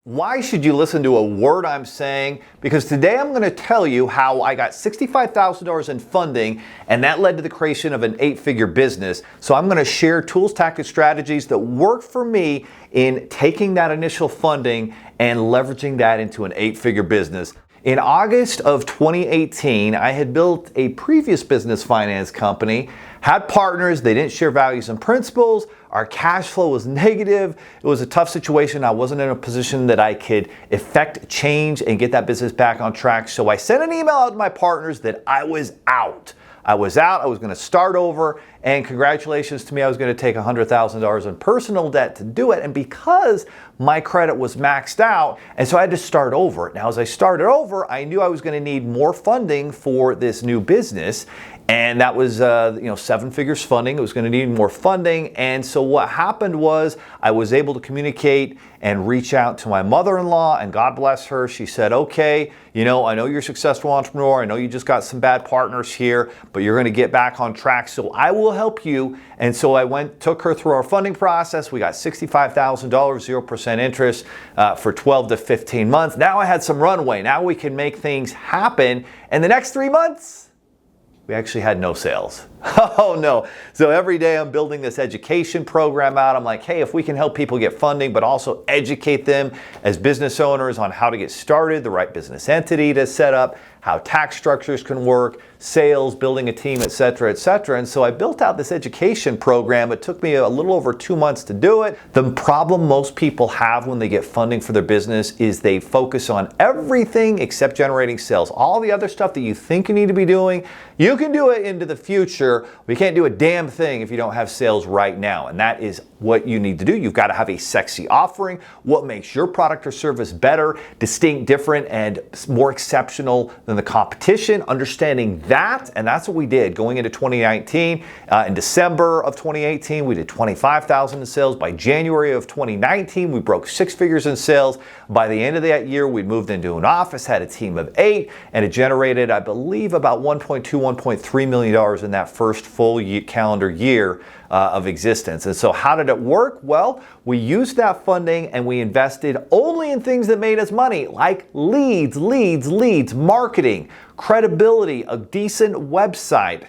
Why should you listen to a word I'm saying? Because today I'm going to tell you how I got $65,000 in funding, and that led to the creation of an 8-figure business. So I'm going to share tools, tactics, strategies that work for me in taking that initial funding and leveraging that into an 8-figure business. In August of 2018, I had built a previous business finance company, had partners, they didn't share values and principles, our cash flow was negative, it was a tough situation, I wasn't in a position that I could effect change and get that business back on track, so I sent an email out to my partners that I was out. I was going to start over, and congratulations to me, I was going to take $100,000 in personal debt to do it, and because my credit was maxed out, and so I had to start over. Now, as I started over, I knew I was going to need more funding for this new business, and that was 7 figures funding. It was going to need more funding, and so what happened was I was able to communicate and reach out to my mother-in-law, and God bless her, she said, okay, I know you're a successful entrepreneur, I know you just got some bad partners here, but you're going to get back on track, so I will help you. And so I took her through our funding process. We got $65,000, 0% interest for 12 to 15 months. Now I had some runway. Now we can make things happen. And the next 3 months, we actually had no sales. Oh no. So every day I'm building this education program out. I'm like, hey, if we can help people get funding, but also educate them as business owners on how to get started, the right business entity to set up, how tax structures can work, sales, building a team, et cetera, et cetera. And so I built out this education program. It took me a little over 2 months to do it. The problem most people have when they get funding for their business is they focus on everything except generating sales. All the other stuff that you think you need to be doing, you can do it into the future. We can't do a damn thing if you don't have sales right now. And that is what you need to do. You've got to have a sexy offering. What makes your product or service better, distinct, different, and more exceptional than the competition, understanding that, and that's what we did going into 2019. In December of 2018, we did $25,000 in sales. By January of 2019, we broke 6 figures in sales. By the end of that year, we moved into an office, had a team of 8, and it generated, I believe, about $1.2, $1.3 million in that first full calendar year of existence. And so how did it work? Well, we used that funding and we invested only in things that made us money, like leads, marketing, credibility, a decent website,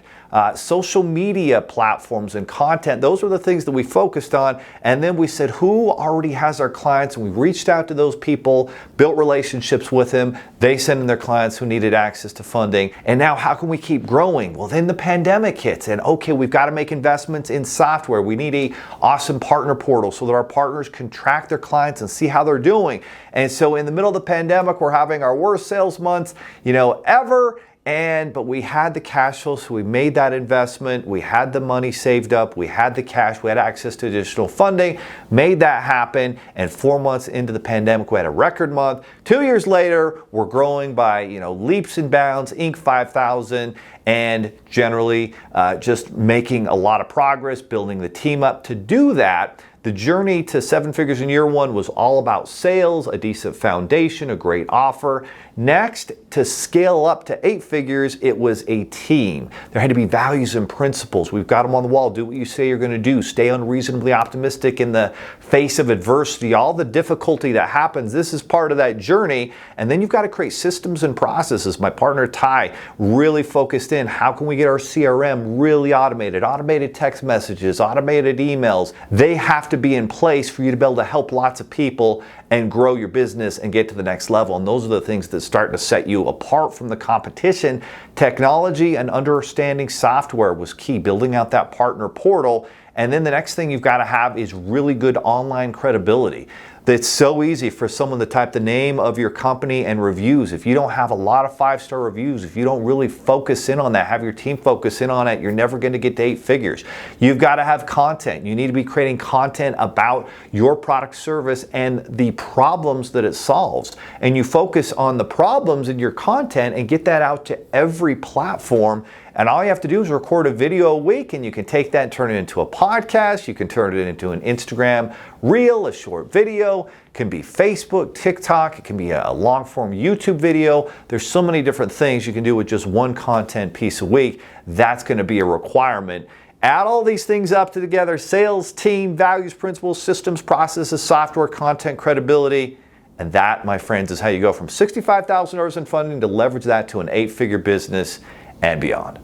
social media platforms and content. Those were the things that we focused on. And then we said, who already has our clients? And we reached out to those people, built relationships with them. They sent in their clients who needed access to funding. And now how can we keep growing? Well, then the pandemic hits and okay, we've got to make investments in software. We need an awesome partner portal so that our partners can track their clients and see how they're doing. And so in the middle of the pandemic, we're having our worst sales months, ever. But we had the cash flow, so we made that investment. We had the money saved up. We had the cash. We had access to additional funding, made that happen. And 4 months into the pandemic, we had a record month. 2 years later, we're growing by, leaps and bounds, Inc. 5,000, and generally just making a lot of progress, building the team up to do that. The journey to 7 figures in year 1 was all about sales, a decent foundation, a great offer. Next, to scale up to 8 figures, it was a team. There had to be values and principles. We've got them on the wall. Do what you say you're going to do. Stay unreasonably optimistic in the face of adversity. All the difficulty that happens, this is part of that journey. And then you've got to create systems and processes. My partner Ty really focused in. How can we get our CRM really automated? Automated text messages, automated emails. They have to be in place for you to be able to help lots of people and grow your business and get to the next level. And those are the things that start to set you apart from the competition. Technology and understanding software was key, building out that partner portal. And then the next thing you've got to have is really good online credibility. It's so easy for someone to type the name of your company and reviews. If you don't have a lot of 5-star reviews, if you don't really focus in on that, have your team focus in on it, you're never going to get to 8 figures. You've got to have content. You need to be creating content about your product service and the problems that it solves. And you focus on the problems in your content and get that out to every platform. And all you have to do is record a video a week, and you can take that and turn it into a podcast. You can turn it into an Instagram reel, a short video. It can be Facebook, TikTok. It can be a long-form YouTube video. There's so many different things you can do with just one content piece a week. That's going to be a requirement. Add all these things up together: sales, team, values, principles, systems, processes, software, content, credibility, And that, my friends, is how you go from $65,000 in funding to leverage that to an 8-figure business and beyond.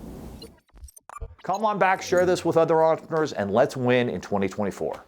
Come on back, share this with other entrepreneurs, and let's win in 2024.